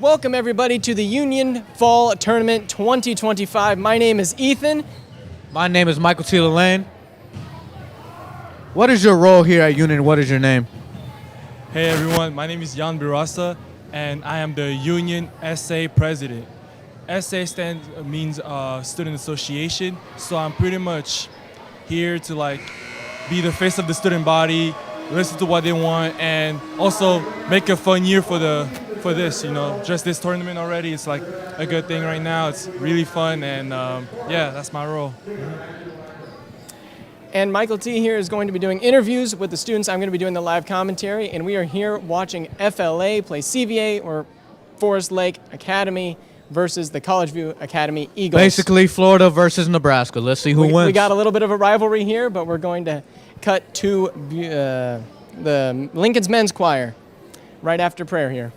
Welcome everybody to the Union Fall Tournament 2025. My name is Ethan. My name is Michael T. Lane. What is your role here at Union? What is your name? Hey everyone, my name is Jan Birasa and I am the Union SA president. SA means student association, so I'm pretty much here to be the face of the student body, listen to what they want, and also make a fun year for this. Just this tournament already, it's like a good thing right now. It's really fun, and yeah, that's my role. And Michael T here is going to be doing interviews with the students. I'm going to be doing the live commentary, and we are here watching FLA play CVA, or Forest Lake Academy, versus the College View Academy Eagles. Basically, Florida versus Nebraska. Let's see who wins. We got a little bit of a rivalry here, but we're going to cut to the Lincoln's Men's Choir right after prayer here.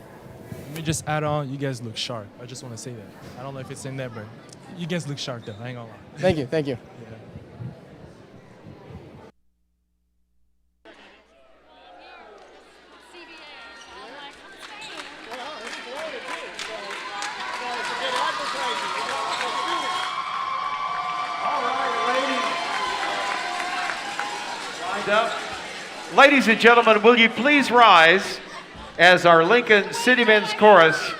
Let me just add on, you guys look sharp. I just want to say that. I don't know if it's in there, but you guys look sharp though, I ain't gonna lie. Thank you, thank you. Yeah. Ladies and gentlemen, will you please rise as our Lincoln City Men's Chorus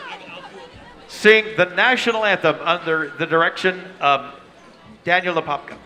sing the national anthem under the direction of Daniel Lepopka.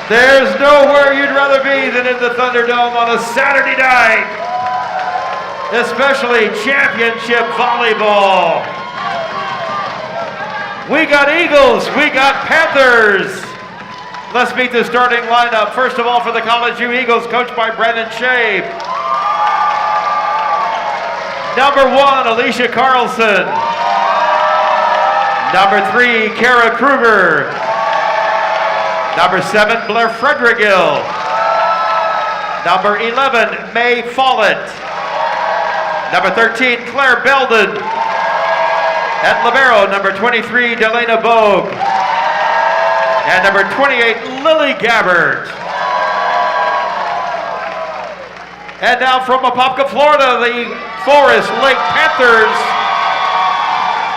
There's nowhere you'd rather be than in the Thunderdome on a Saturday night, especially championship volleyball. We got Eagles, we got Panthers. Let's meet the starting lineup. First of all, for the College U Eagles, coached by Brandon Shea. Number 1, Alicia Carlson. Number 3, Kara Kruger. Number 7, Blair Frederigill. Number 11, May Follett. Number 13, Claire Belden. At libero, number 23, Delana Bogue. And number 28, Lily Gabbard. And now from Apopka, Florida, the Forest Lake Panthers,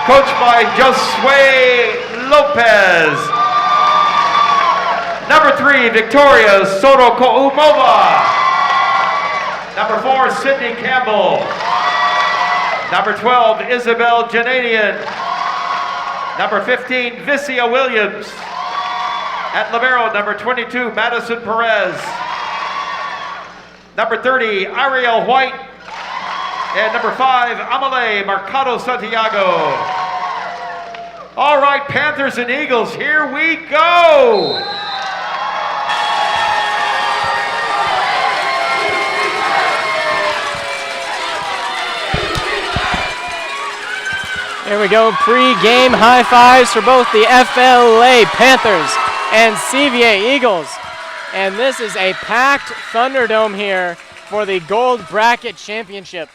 coached by Josue Lopez. Number 3, Victoria Soto-Koumova. Number 4, Sydney Campbell. Number 12, Isabel Janadian. Number 15, Vissia Williams. At libero, number 22, Madison Perez. Number 30, Ariel White. And number 5, Amale Mercado Santiago. All right, Panthers and Eagles, here we go. Here we go, pre-game high fives for both the FLA Panthers and CVA Eagles. And this is a packed Thunderdome here for the Gold Bracket Championship.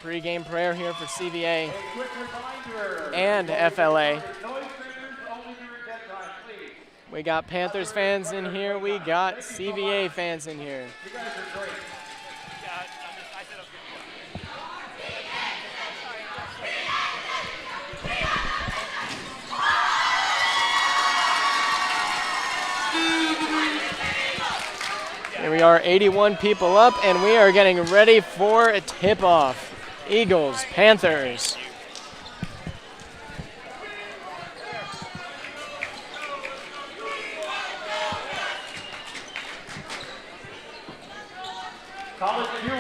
Pre-game prayer here for CVA and FLA. We got Panthers fans in here, we got CVA fans in here. Here we are, 81 people up, and we are getting ready for a tip-off. Eagles, Panthers.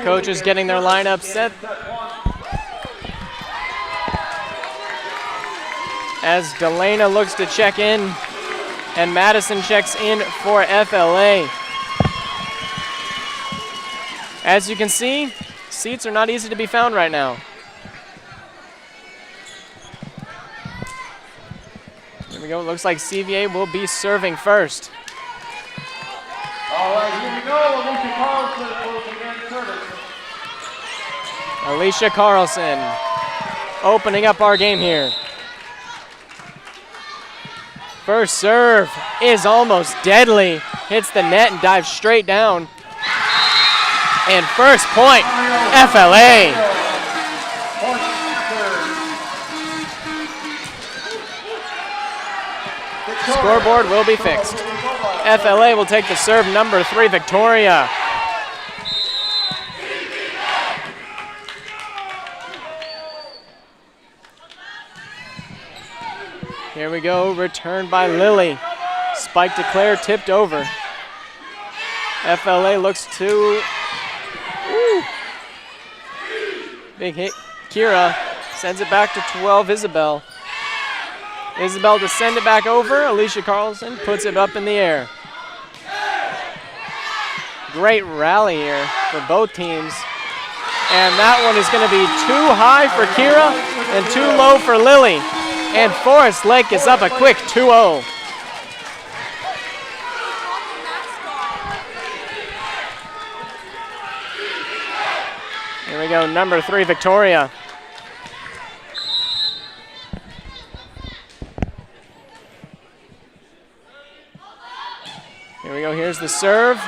Coaches getting their lineup set. As Delana looks to check in, and Madison checks in for FLA. As you can see, seats are not easy to be found right now. Here we go, it looks like CVA will be serving first. All right, here we go. Alicia Carlson will begin service. Alicia Carlson opening up our game here. First serve is almost deadly. Hits the net and dives straight down. And first point, FLA. Scoreboard will be fixed. FLA will take the serve, number 3, Victoria. Here we go, returned by Lily. Spike to Claire, tipped over. FLA looks to, big hit. Kira sends it back to 12, Isabel. Isabel to send it back over. Alicia Carlson puts it up in the air. Great rally here for both teams. And that one is going to be too high for Kira and too low for Lily. And Forest Lake is up a quick 2-0. Here we go, number 3, Victoria. Here we go, here's the serve.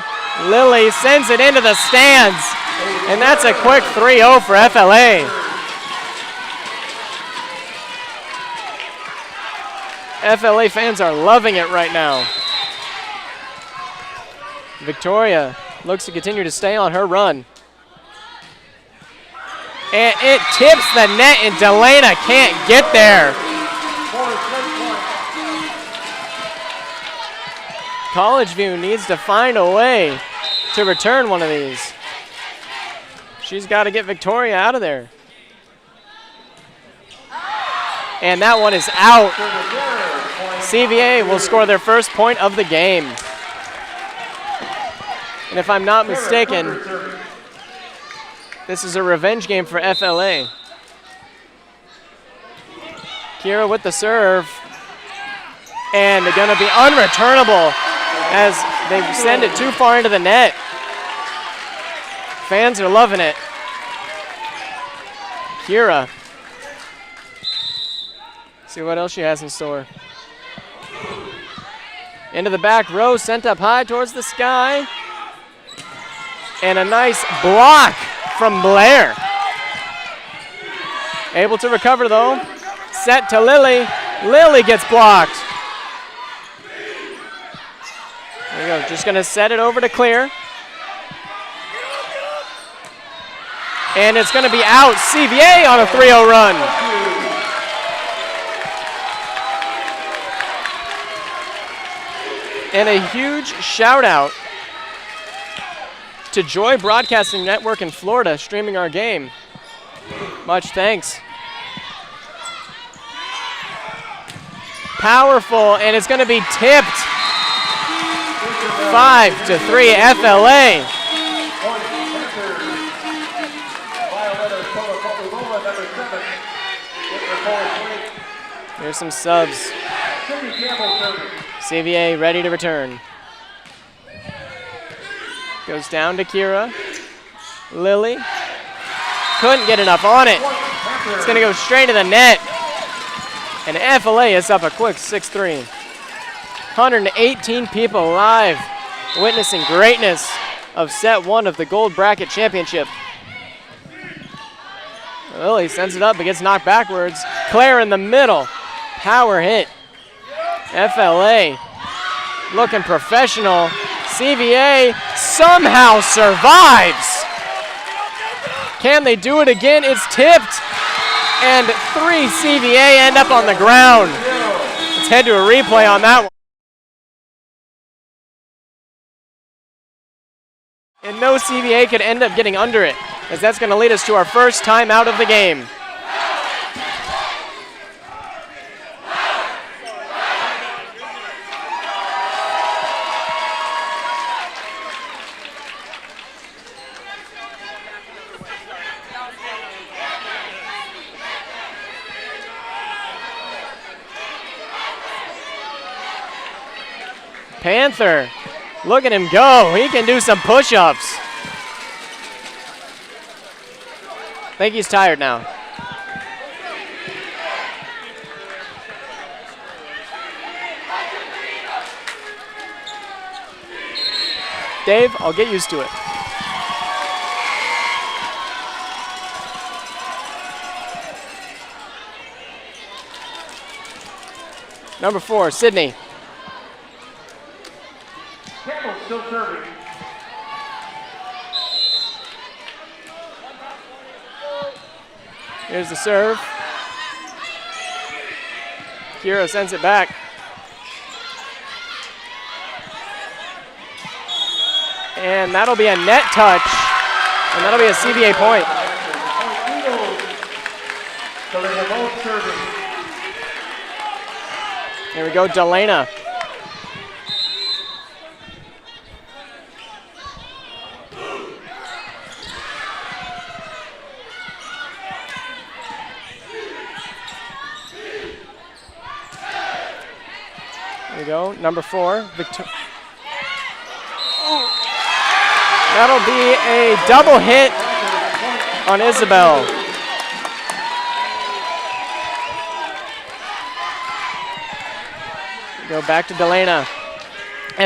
Lily sends it into the stands. And that's a quick 3-0 for FLA. FLA fans are loving it right now. Victoria looks to continue to stay on her run. And it tips the net, and Delana can't get there. College View needs to find a way to return one of these. She's got to get Victoria out of there. And that one is out. CVA will score their first point of the game. And if I'm not mistaken, this is a revenge game for FLA. Kira with the serve. And they're going to be unreturnable as they send it too far into the net. Fans are loving it. Kira. See what else she has in store. Into the back row, sent up high towards the sky. And a nice block from Blair. Able to recover though. Set to Lily. Lily gets blocked. There we go, just gonna set it over to Clear. And it's gonna be out. CVA on a 3-0 run. And a huge shout out to Joy Broadcasting Network in Florida streaming our game. Much thanks. Powerful, and it's going to be tipped. 5-3 FLA. Here's some subs. CVA ready to return. Goes down to Kira. Lily. Couldn't get enough on it. It's going to go straight to the net. And FLA is up a quick 6-3. 118 people live witnessing greatness of set 1 of the Gold Bracket Championship. Lily sends it up but gets knocked backwards. Claire in the middle. Power hit. FLA looking professional. CVA somehow survives. Can they do it again? It's tipped. And 3 CVA end up on the ground. Let's head to a replay on that one. And no CVA could end up getting under it, as that's going to lead us to our first timeout of the game. Panther, look at him go. He can do some push-ups. I think he's tired now. Dave, I'll get used to it. Number 4, Sydney. Campbell still serving. Here's the serve. Kira sends it back. And that'll be a net touch. And that'll be a CVA point. So they're both serving. Here we go, Delana. Here we go, number 4, Victor. That'll be a double hit on Isabel. Go back to Delana.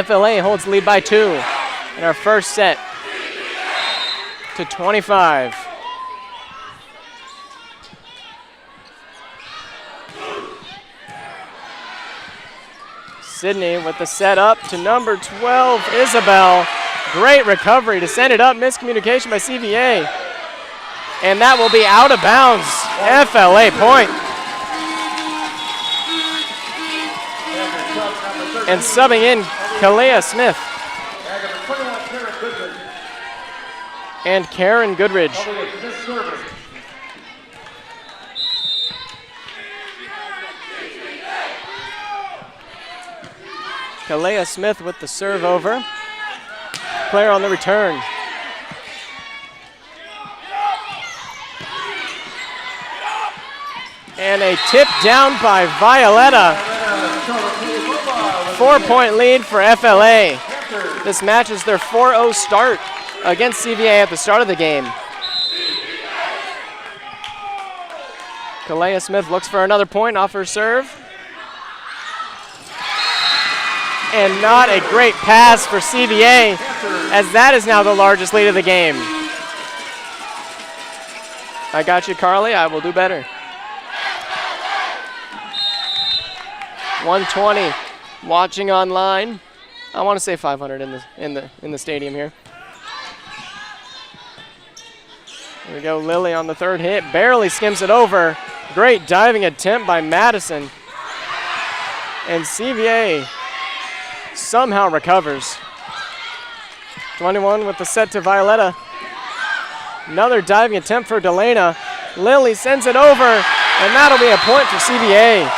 FLA holds lead by 2 in our first set to 25. Sydney with the set up to number 12, Isabel. Great recovery to send it up. Miscommunication by CVA. And that will be out of bounds. FLA point. And subbing in, Kalea Smith. And Karen Goodridge. Kalea Smith with the serve over. Claire on the return. And a tip down by Violetta. 4-point lead for FLA. This matches their 4-0 start against CVA at the start of the game. Kalea Smith looks for another point off her serve. And not a great pass for CVA, as that is now the largest lead of the game. I got you, Carly. I will do better. 120 watching online. I want to say 500 in the stadium here. Here we go, Lily on the third hit, barely skims it over. Great diving attempt by Madison. And CVA somehow recovers. 21 with the set to Violetta. Another diving attempt for Delana. Lily sends it over, and that'll be a point for CVA.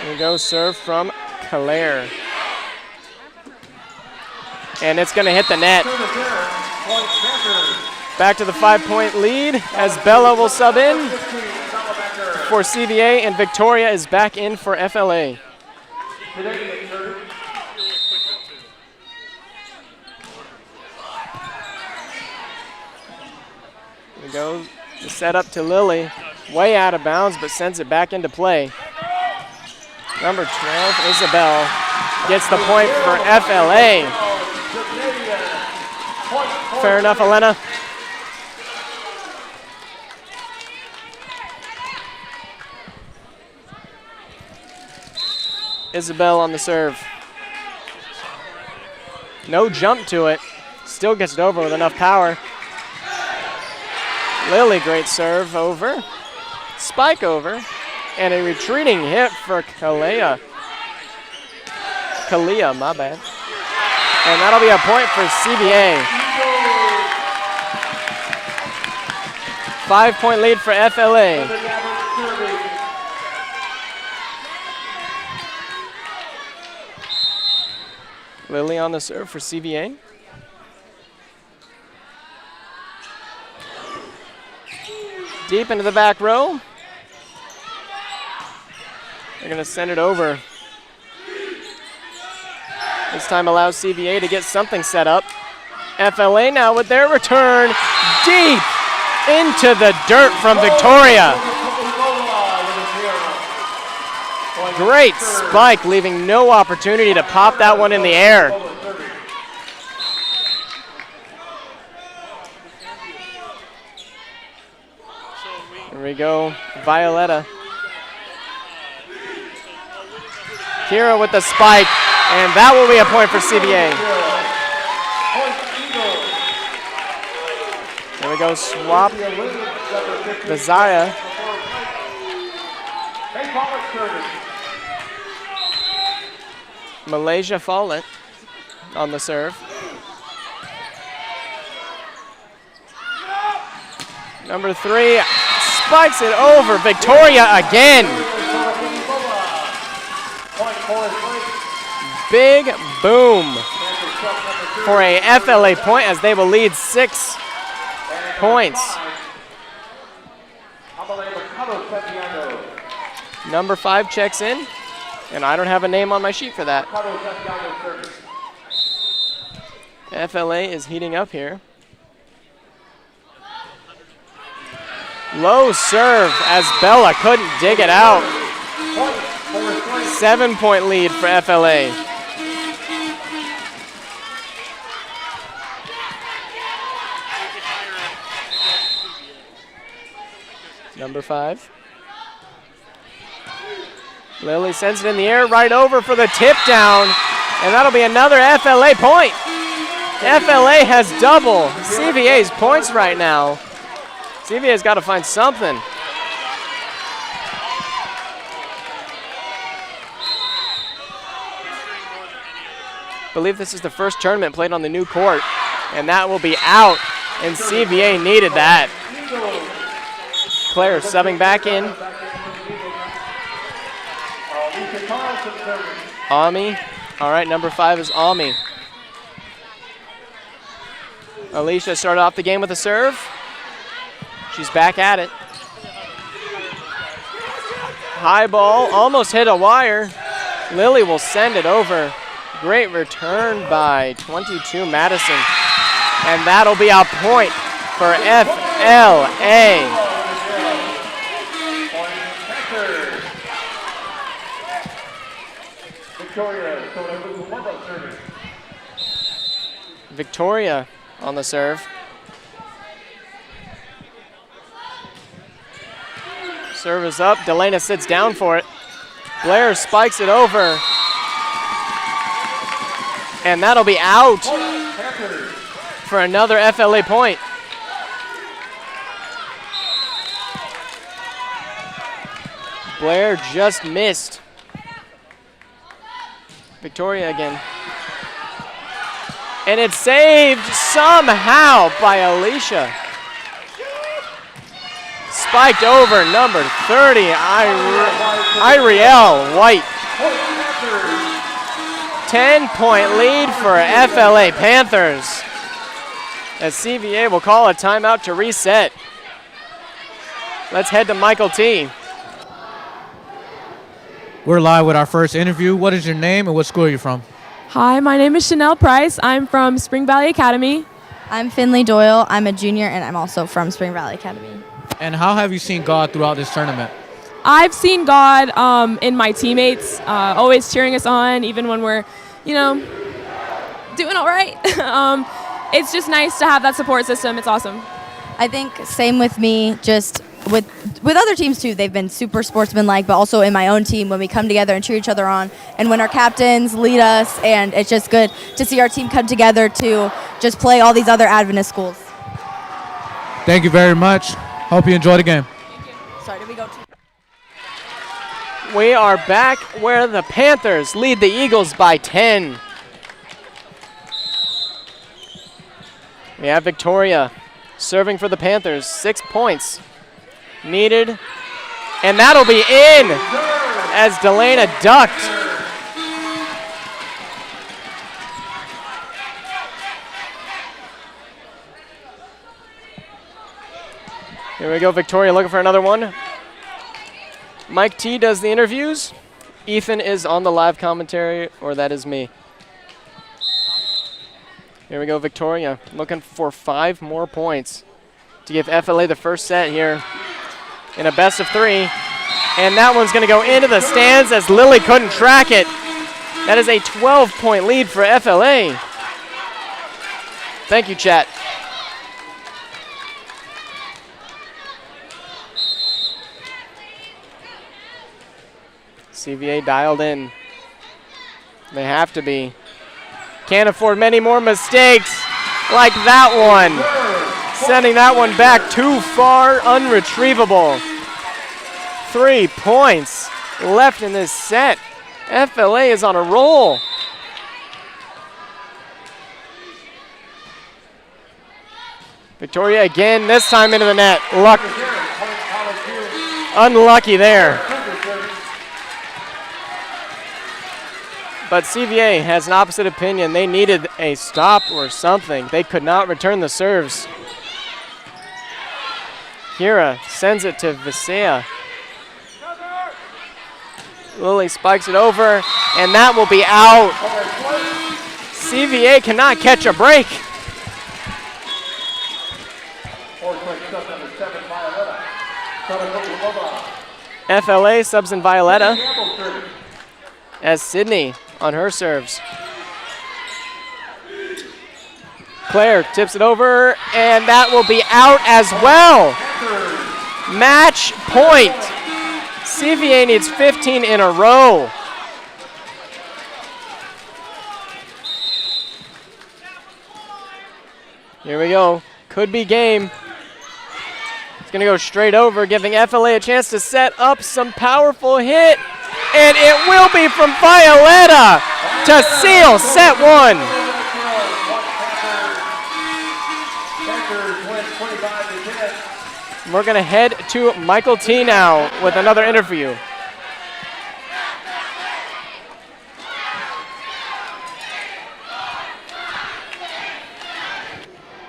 Here we go, serve from Claire. And it's going to hit the net. Back to the 5-point lead as Bella will sub in for CVA, and Victoria is back in for FLA. Here we go. The setup to Lily. Way out of bounds, but sends it back into play. Number 12, Isabel, gets the point for FLA. Fair enough, Elena. Isabel on the serve. No jump to it. Still gets it over with enough power. Lily, great serve over. Spike over. And a retreating hit for Kalia. Kalia, my bad. And that'll be a point for CVA. 5-point lead for FLA. Lily on the serve for CVA. Deep into the back row. They're going to send it over. This time allows CVA to get something set up. FLA now with their return deep into the dirt from Victoria. Great spike, leaving no opportunity to pop that one in the air. Here we go, Violetta. Kira with the spike, and that will be a point for CVA. There we go, swap. Bazaya. Malaysia Follett on the serve. Number 3 spikes it over. Victoria again. Big boom for a FLA point as they will lead 6 points. Number 5 checks in, and I don't have a name on my sheet for that. FLA is heating up here. Low serve as Bella couldn't dig it out. 7-point lead for FLA. Number 5. Lily sends it in the air right over for the tip down, and that'll be another FLA point. FLA has double CVA's points right now. CVA's got to find something. I believe this is the first tournament played on the new court, and that will be out, and CVA needed that. Claire subbing back in. Ami. All right, number 5 is Ami. Alicia started off the game with a serve. She's back at it. High ball, almost hit a wire. Lily will send it over. Great return by 22 Madison. And that'll be a point for FLA. Victoria on the serve. Serve is up. Delana sits down for it. Blair spikes it over. And that'll be out for another FLA point. Blair just missed. Victoria again. And it's saved somehow by Alicia. Spiked over number 30, Iriel White. 10-point lead for FLA Panthers, as CVA will call a timeout to reset. Let's head to Michael T. We're live with our first interview. What is your name and what school are you from? Hi, my name is Chanel Price. I'm from Spring Valley Academy. I'm Finley Doyle. I'm a junior, and I'm also from Spring Valley Academy. And how have you seen God throughout this tournament? I've seen God in my teammates, always cheering us on, even when we're, doing all right. It's just nice to have that support system. It's awesome. I think same with me, just with other teams too. They've been super sportsmanlike, but also in my own team when we come together and cheer each other on, and when our captains lead us, and it's just good to see our team come together to just play all these other Adventist schools. Thank you very much. Hope you enjoy the game. Sorry, did we go too? We are back where the Panthers lead the Eagles by 10. We have Victoria serving for the Panthers, 6 points needed, and that'll be in as Delana ducked. Here we go, Victoria looking for another one. Mike T does the interviews. Ethan is on the live commentary, or that is me. Here we go, Victoria looking for 5 more points to give FLA the first set here in a best of 3. And that one's going to go into the stands as Lily couldn't track it. That is a 12-point lead for FLA. Thank you, chat. CVA dialed in. They have to be. Can't afford many more mistakes like that one. Sending that one back too far, unretrievable. 3 points left in this set. FLA is on a roll. Victoria again, this time into the net. Unlucky there. But CVA has an opposite opinion. They needed a stop or something. They could not return the serves. Kira sends it to Visea. Lily spikes it over, and that will be out. CVA cannot catch a break. FLA subs in Violetta as Sydney on her serves. Claire tips it over, and that will be out as well. Match point. CVA needs 15 in a row. Here we go. Could be game. It's going to go straight over, giving FLA a chance to set up some powerful hit. And it will be from Violetta to seal set 1. We're going to head to Michael T now with another interview.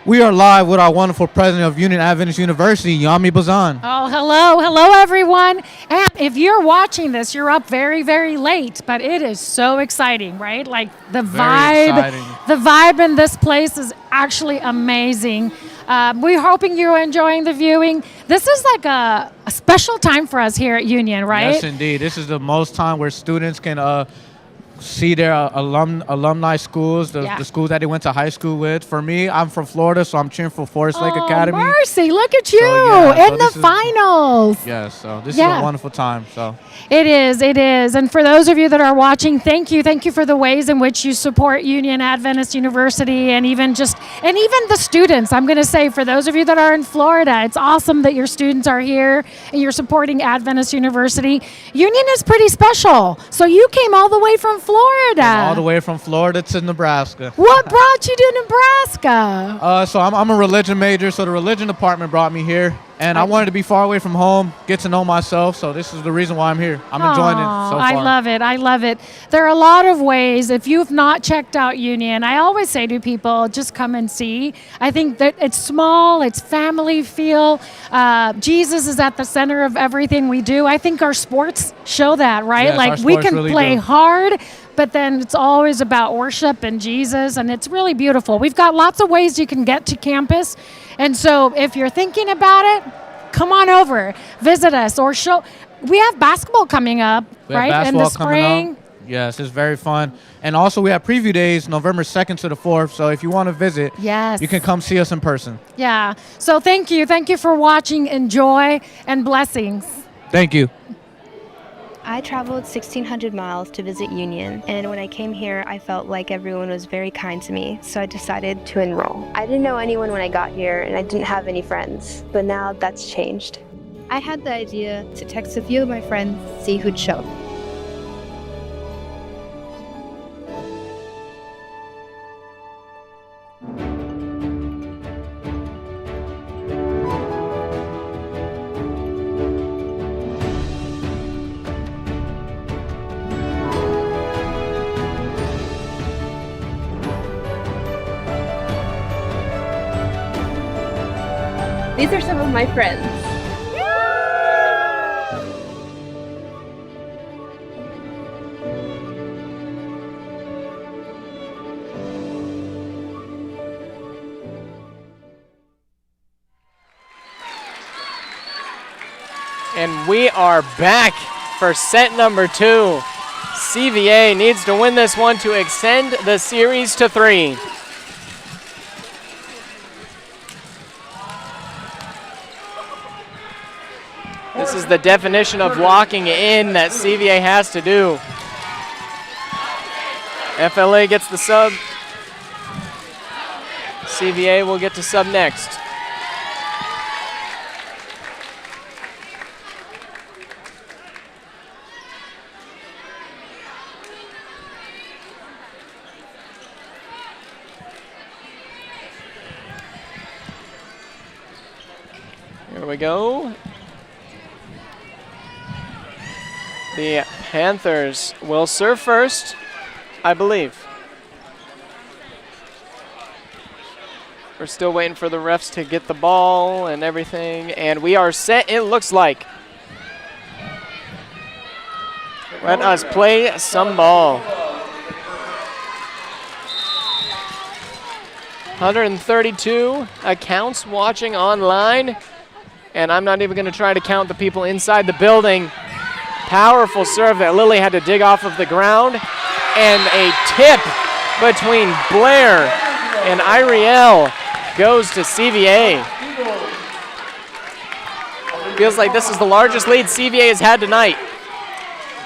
We are live with our wonderful president of Union Adventist University, Yami Bazan. Oh, hello. Hello, everyone. And if you're watching this, you're up very, very late, but it is so exciting, right? Like the vibe in this place is actually amazing. We're hoping you're enjoying the viewing. This is like a special time for us here at Union, right? Yes, indeed. This is the most time where students can see their alumni schools, the schools that they went to high school with. For me, I'm from Florida, so I'm cheering for Forest Lake Academy. Mercy, look at you in the finals. Yes, so this is a wonderful time. So It is. And for those of you that are watching, thank you. Thank you for the ways in which you support Union Adventist University, and even the students. I'm going to say, for those of you that are in Florida, it's awesome that your students are here and you're supporting Adventist University. Union is pretty special. So you came all the way from Florida. All the way from Florida to Nebraska. What brought you to Nebraska? So I'm a religion major, so the religion department brought me here. And I wanted to be far away from home, get to know myself, so this is the reason why I'm here. I'm enjoying it so far. I love it. I love it. There are a lot of ways. If you've not checked out Union, I always say to people, just come and see. I think that it's small, it's family feel. Jesus is at the center of everything we do. I think our sports show that, right? Yes, like our we sports can really play do. hard, but then it's always about worship and Jesus, and it's really beautiful. We've got lots of ways you can get to campus. And so if you're thinking about it, come on over, visit us, or show. We have basketball coming up, We have right? basketball In the spring. coming up. Yes, it's very fun. And also we have preview days November 2nd to the 4th. So if you want to visit, Yes. you can come see us in person. Yeah. So thank you. Thank you for watching. Enjoy and blessings. Thank you. I traveled 1,600 miles to visit Union, and when I came here, I felt like everyone was very kind to me, so I decided to enroll. I didn't know anyone when I got here, and I didn't have any friends, but now that's changed. I had the idea to text a few of my friends, see who'd show. These are some of my friends. And we are back for set number 2. CVA needs to win this one to extend the series to 3. This is the definition of locking in that CVA has to do. FLA gets the sub. CVA will get to sub next. Here we go. The Panthers will serve first, I believe. We're still waiting for the refs to get the ball and everything, and we are set, it looks like. Let us play some ball. 132 accounts watching online, and I'm not even going to try to count the people inside the building. Powerful serve that Lily had to dig off of the ground, and a tip between Blair and Iriel goes to CVA. Feels like this is the largest lead CVA has had tonight.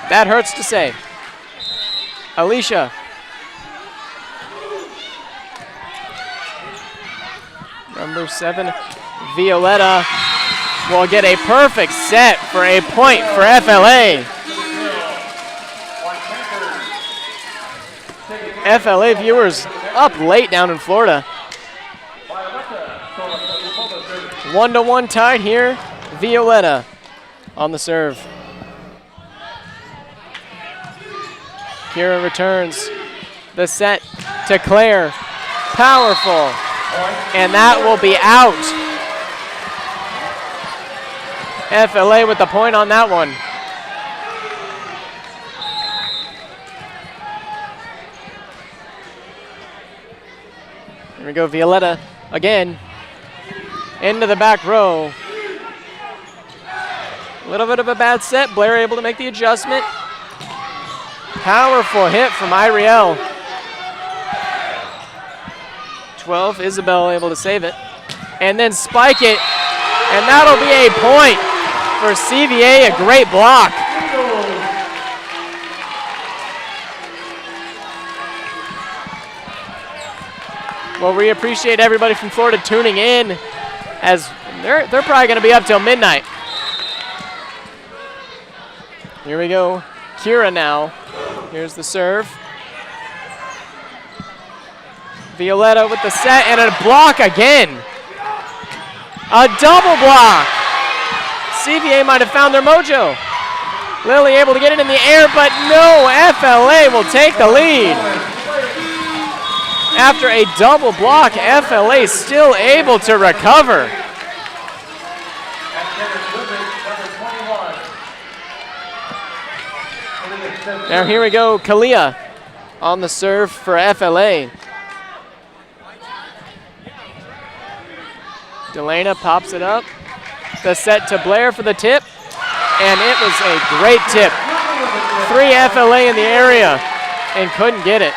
That hurts to say. Alicia. Number 7, Violetta will get a perfect set for a point for FLA. FLA viewers up late down in Florida. 1-1 tied here. Violetta on the serve. Kira returns the set to Claire. Powerful. And that will be out. FLA with the point on that one. Here we go, Violetta again. Into the back row. A little bit of a bad set. Blair able to make the adjustment. Powerful hit from Iriel. 12, Isabel able to save it. And then spike it. And that'll be a point for CVA, a great block. Well, we appreciate everybody from Florida tuning in, as they're probably going to be up till midnight. Here we go. Kira now. Here's the serve. Violetta with the set and a block again. A double block. CVA might have found their mojo. Lily able to get it in the air, but no, FLA will take the lead. After a double block, FLA still able to recover. Now here we go, Kalia on the serve for FLA. Delana pops it up. The set to Blair for the tip, and it was a great tip. 3 FLA in the area and couldn't get it.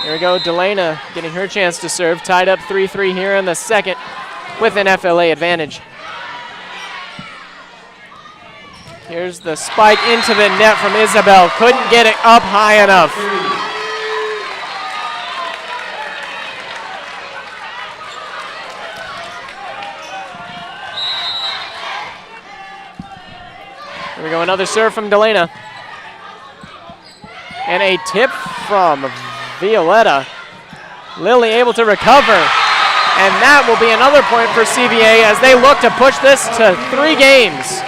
Here we go, Delana getting her chance to serve. Tied up 3-3 here in the second with an FLA advantage. Here's the spike into the net from Isabel. Couldn't get it up high enough. Here we go, another serve from Delana. And a tip from Violetta. Lily able to recover. And that will be another point for CVA as they look to push this to 3 games.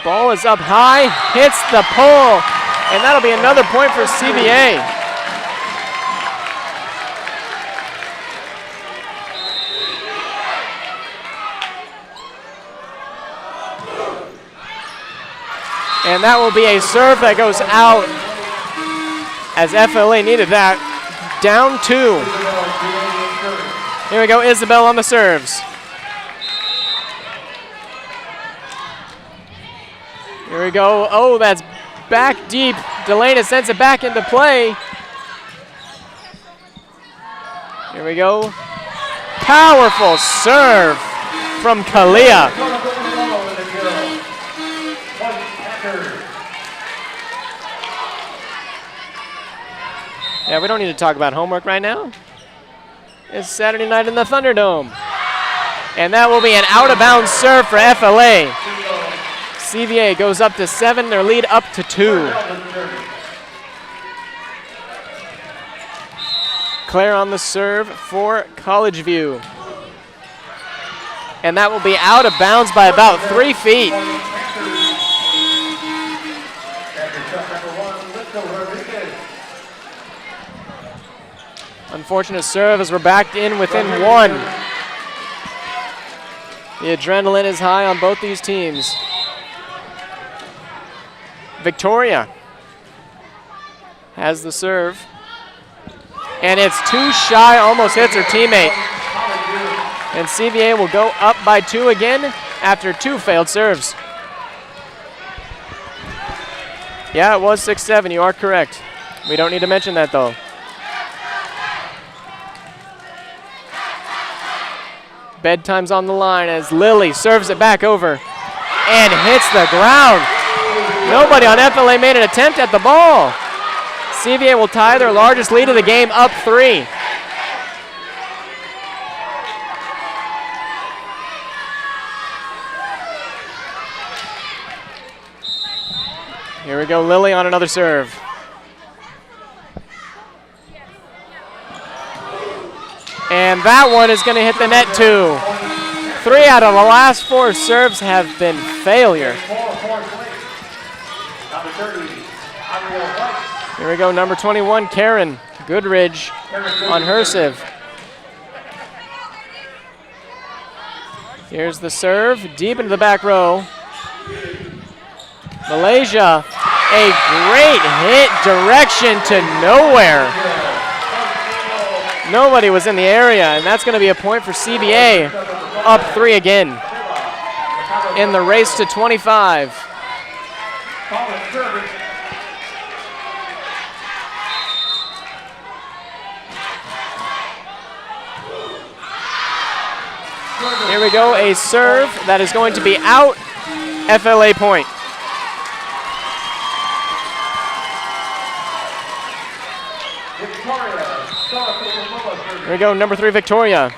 Ball is up high, hits the pole, and that'll be another point for CVA. And that will be a serve that goes out as FLA needed that. Down 2. Here we go, Isabel on the serves. Here we go. Oh, that's back deep. Delana sends it back into play. Here we go. Powerful serve from Kalia. Yeah, we don't need to talk about homework right now. It's Saturday night in the Thunderdome. And that will be an out-of-bounds serve for FLA. CVA goes up to 7, their lead up to 2. Claire on the serve for College View. And that will be out of bounds by about 3 feet. Unfortunate serve as we're backed in within 1. The adrenaline is high on both these teams. Victoria has the serve, and it's too shy, almost hits her teammate. And CVA will go up by 2 again after 2 failed serves. Yeah, it was 6-7, you are correct. We don't need to mention that though. Bedtime's on the line as Lily serves it back over and hits the ground. Nobody on FLA made an attempt at the ball. CVA will tie their largest lead of the game, up 3. Here we go, Lily on another serve. And that one is going to hit the net too. 3 out of the last 4 serves have been failure. Here we go, number 21, Karen Goodridge on her serve. Here's the serve, deep into the back row. Malaysia, a great hit, direction to nowhere. Nobody was in the area, and that's going to be a point for CVA, up 3 again in the race to 25. Here we go, a serve that is going to be out, FLA point. Here we go, number 3, Victoria.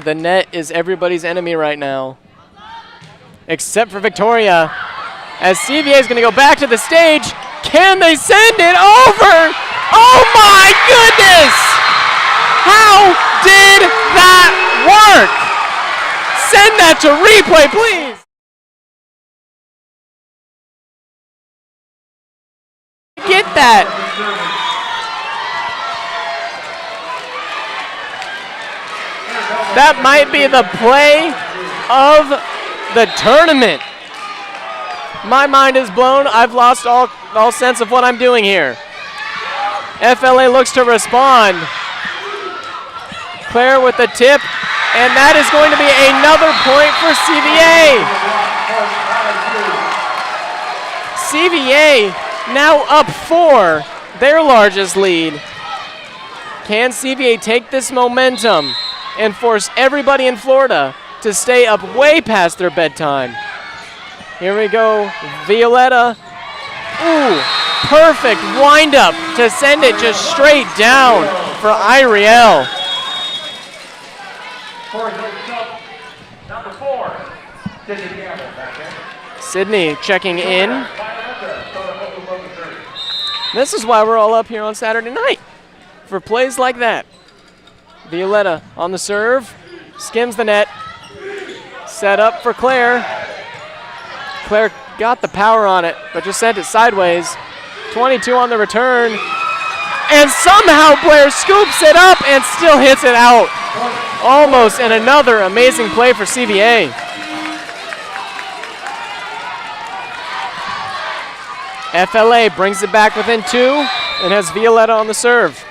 The net is everybody's enemy right now, except for Victoria. As CVA is going to go back to the stage, can they send it over? Oh my goodness! How did that work? Send that to replay, please. Get that. That might be the play of the tournament. My mind is blown. I've lost all sense of what I'm doing here. FLA looks to respond. Claire with the tip, and that is going to be another point for CVA. CVA now up 4, their largest lead. Can CVA take this momentum and force everybody in Florida to stay up way past their bedtime? Here we go, Violetta. Ooh, perfect windup to send it just straight down for Iriel. Number 4, Sydney checking in. This is why we're all up here on Saturday night, for plays like that. Violetta on the serve, skims the net, set up for Claire. Claire got the power on it, but just sent it sideways. 22 on the return, and somehow Blair scoops it up and still hits it out. Almost, and another amazing play for CVA. FLA brings it back within 2 and has Violetta on the serve.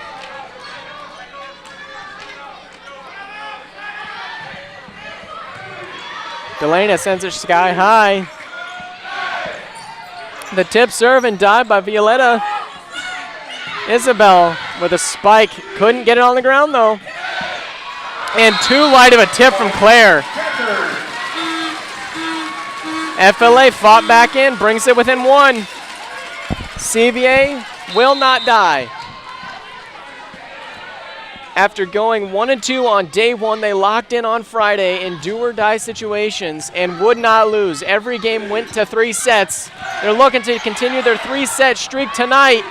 Delana sends it sky high. The tip serve and dive by Violetta. Isabel with a spike. Couldn't get it on the ground though. And too light of a tip from Claire. FLA fought back in, brings it within 1. CVA will not die. After going 1 and 2 on day 1, they locked in on Friday in do or die situations and would not lose. Every game went to 3 sets. They're looking to continue their 3-set streak tonight.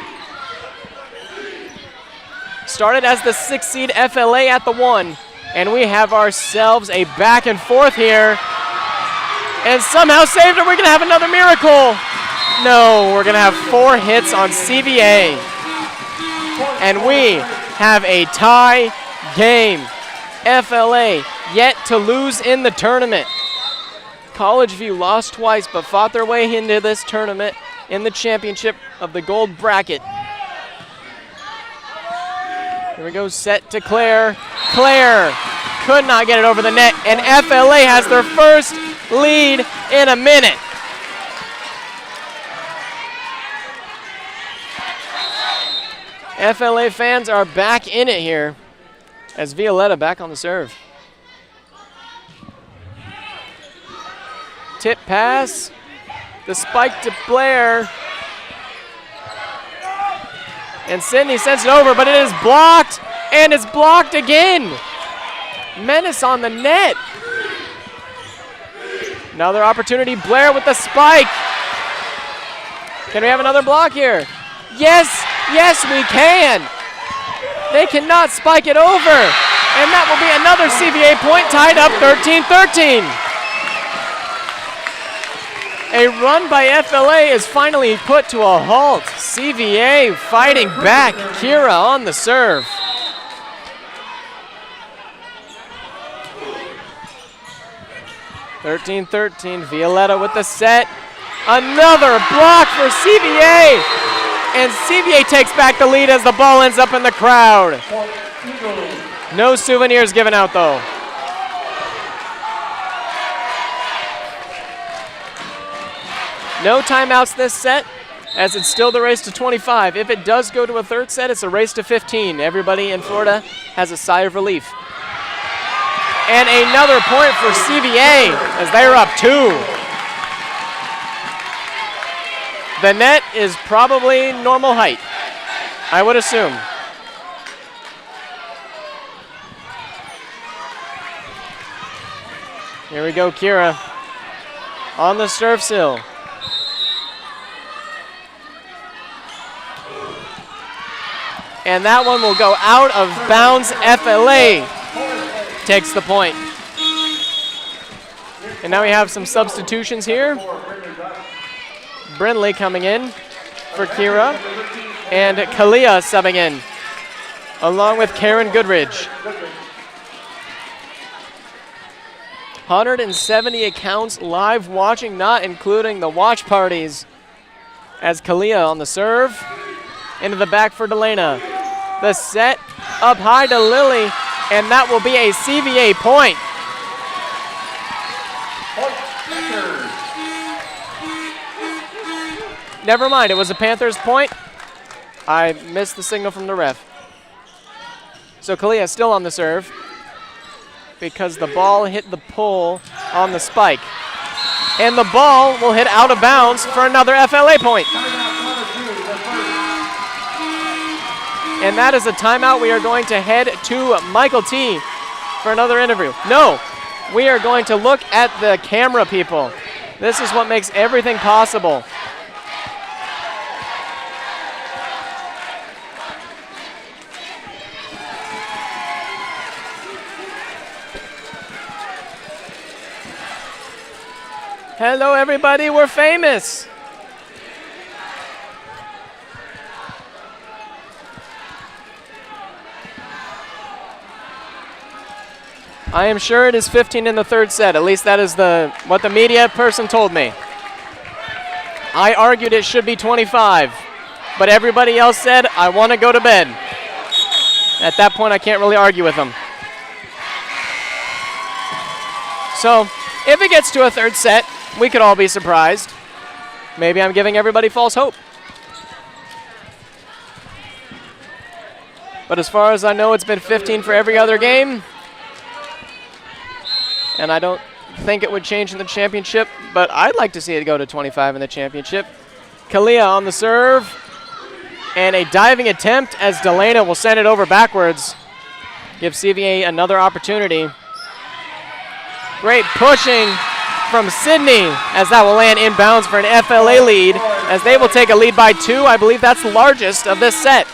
Started as the 6th seed FLA at the 1, and we have ourselves a back and forth here. And somehow saved it. We're going to have another miracle. No, we're going to have 4 hits on CVA. And we have a tie game. FLA yet to lose in the tournament. College View lost twice but fought their way into this tournament in the championship of the gold bracket. Here we go, set to Claire. Claire could not get it over the net, and FLA has their first lead in a minute. FLA fans are back in it here as Violetta back on the serve. Tip pass, the spike to Blair. And Sydney sends it over, but it is blocked, and it's blocked again. Menace on the net. Another opportunity, Blair with the spike. Can we have another block here? Yes, yes we can. They cannot spike it over. And that will be another CVA point, tied up 13-13. A run by FLA is finally put to a halt. CVA fighting back. Kira on the serve. (13-13). Violetta with the set. Another block for CVA. And CVA takes back the lead as the ball ends up in the crowd. No souvenirs given out though. No timeouts this set, as it's still the race to 25. If it does go to a third set, it's a race to 15. Everybody in Florida has a sigh of relief. And another point for CVA as they're up 2. The net is probably normal height, I would assume. Here we go, Kira on the serve sill. And that one will go out of bounds. FLA takes the point. And now we have some substitutions here. Brindley coming in for Kira, and Kalia subbing in, along with Karen Goodridge. 170 accounts live watching, not including the watch parties, as Kalia on the serve. Into the back for Delana. The set up high to Lily, and that will be a CVA point. Never mind, it was a Panthers point. I missed the signal from the ref. So Kalia still on the serve because the ball hit the pole on the spike. And the ball will hit out of bounds for another FLA point. And that is a timeout. We are going to head to Michael T for another interview. No, we are going to look at the camera people. This is what makes everything possible. Hello, everybody, we're famous. I am sure it is 15 in the third set. At least that is what the media person told me. I argued it should be 25, but everybody else said, I want to go to bed. At that point, I can't really argue with them. So, if it gets to a third set, we could all be surprised. Maybe I'm giving everybody false hope. But as far as I know, it's been 15 for every other game. And I don't think it would change in the championship, but I'd like to see it go to 25 in the championship. Kalia on the serve. And a diving attempt as Delana will send it over backwards. Give CVA another opportunity. Great pushing from Sydney as that will land inbounds for an FLA lead as they will take a lead by 2. I believe that's the largest of this set.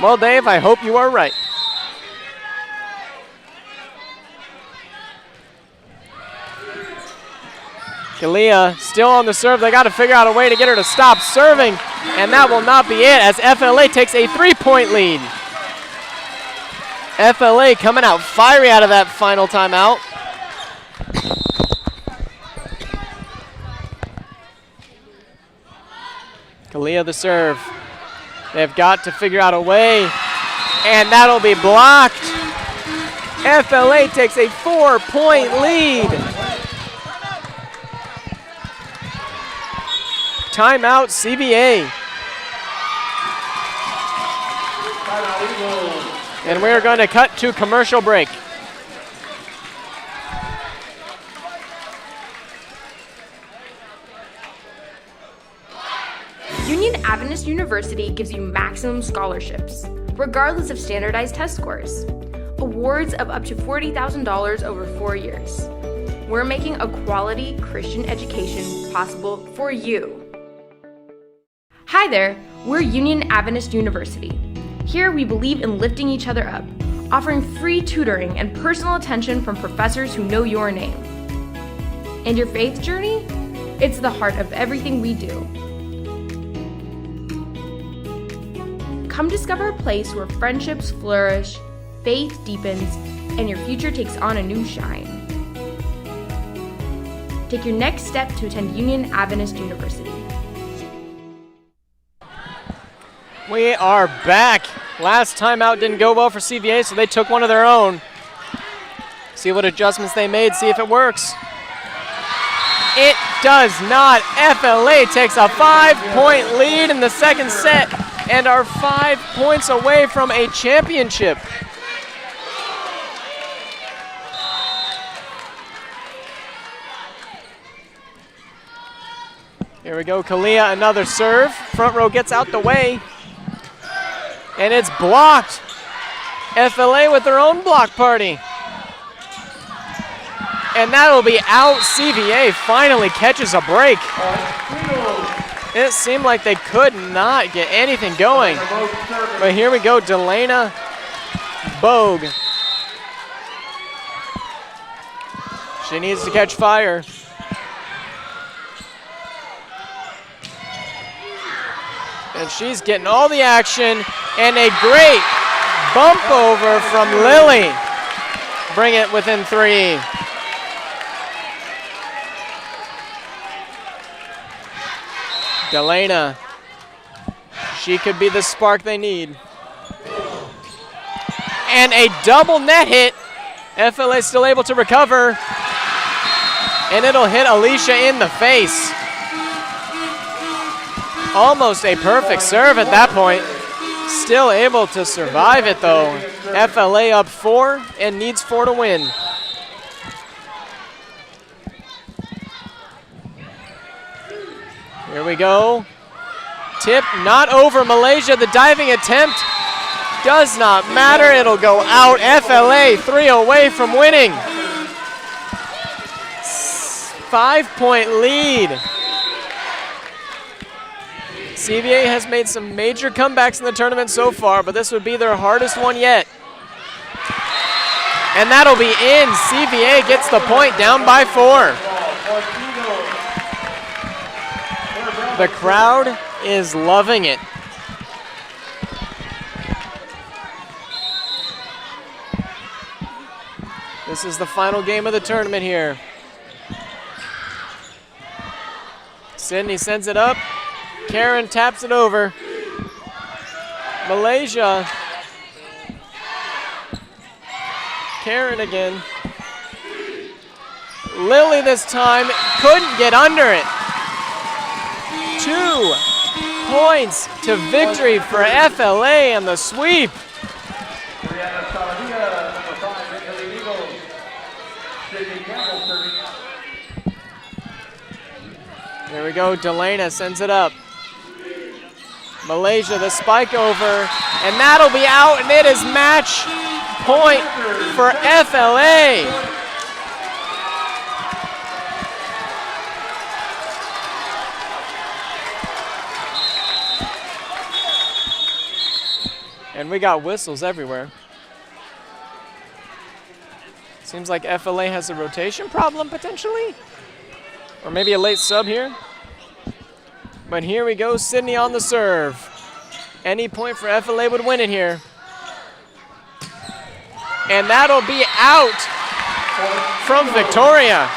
Well, Dave, I hope you are right. Kalia still on the serve. They got to figure out a way to get her to stop serving, and that will not be it as FLA takes a 3-point lead. FLA coming out fiery out of that final timeout. Kalia the serve. They've got to figure out a way, and that'll be blocked. FLA takes a 4-point lead. Timeout, CVA. And we are going to cut to commercial break. Union Adventist University gives you maximum scholarships, regardless of standardized test scores. Awards of up to $40,000 over 4 years. We're making a quality Christian education possible for you. Hi there, we're Union Adventist University. Here we believe in lifting each other up, offering free tutoring and personal attention from professors who know your name. And your faith journey? It's the heart of everything we do. Come discover a place where friendships flourish, faith deepens, and your future takes on a new shine. Take your next step to attend Union Adventist University. We are back. Last timeout didn't go well for CVA, so they took one of their own. See what adjustments they made, see if it works. It does not. FLA takes a 5-point lead in the second set and are 5 points away from a championship. Here we go, Kalia, another serve. Front row gets out the way. And it's blocked. FLA with their own block party. And that'll be out. CVA finally catches a break. It seemed like they could not get anything going. But here we go, Delana Bogue. She needs to catch fire. And she's getting all the action. And a great bump over from Lily. Bring it within 3. Delana, she could be the spark they need. And a double net hit. FLA still able to recover. And it'll hit Alicia in the face. Almost a perfect serve at that point. Still able to survive it though. FLA up 4 and needs 4 to win. Here we go. Tip not over Malaysia. The diving attempt does not matter. It'll go out. FLA 3 away from winning. 5-point lead. CVA has made some major comebacks in the tournament so far, but this would be their hardest one yet. And that'll be in. CVA gets the point, down by 4. The crowd is loving it. This is the final game of the tournament here. Sydney sends it up. Karen taps it over. Malaysia. Karen again. Lily this time couldn't get under it. 2 points to victory for FLA and the sweep. There we go, Delana sends it up. Malaysia, the spike over, and that'll be out, and it is match point for FLA. And we got whistles everywhere. Seems like FLA has a rotation problem potentially. Or maybe a late sub here. But here we go, Sydney on the serve. Any point for FLA would win it here. And that'll be out from Victoria.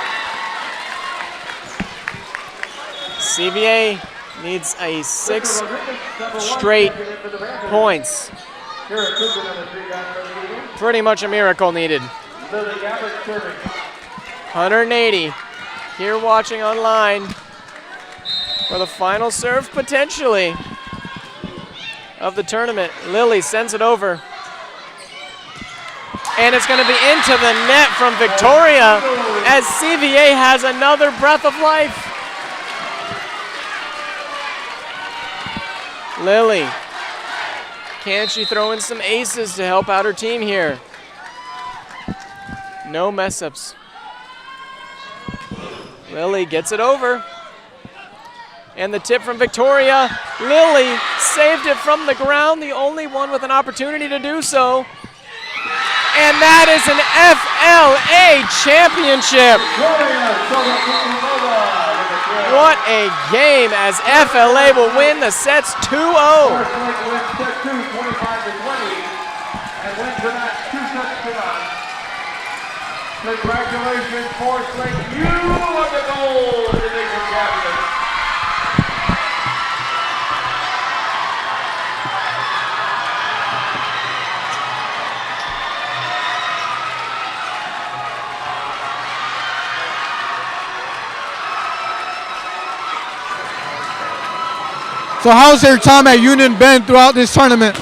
CVA needs a 6 straight points. Pretty much a miracle needed. 180 here watching online for the final serve potentially of the tournament. Lily sends it over. And it's going to be into the net from Victoria as CVA has another breath of life. Lily, can she throw in some aces to help out her team here? No mess-ups. Lily gets it over. And the tip from Victoria. Lily saved it from the ground, the only one with an opportunity to do so. And that is an FLA championship. What a game as FLA will win the sets 2-0. Congratulations, Forest Lake. You are the gold division champion. So how's your time at Union been throughout this tournament?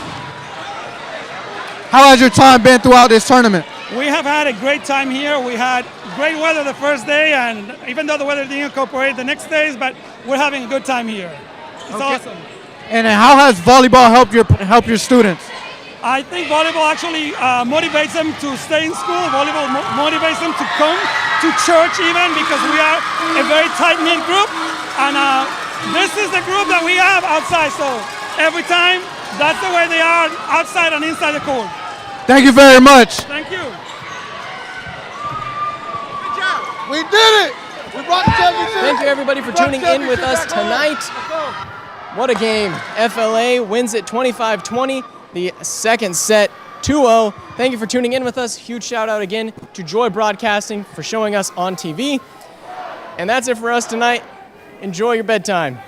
How has your time been throughout this tournament? We have had a great time here. We had great weather the first day, and even though the weather didn't cooperate the next days, but we're having a good time here. It's awesome. And how has volleyball helped your students? I think volleyball actually motivates them to stay in school. Volleyball motivates them to come to church even, because we are a very tight-knit group. And this is the group that we have outside. So every time, that's the way they are outside and inside the court. Thank you very much. Thank you. We did it! We brought the championship! Thank you everybody for tuning in with us tonight. What a game. FLA wins it 25-20. The second set, 2-0. Thank you for tuning in with us. Huge shout out again to Joy Broadcasting for showing us on TV. And that's it for us tonight. Enjoy your bedtime.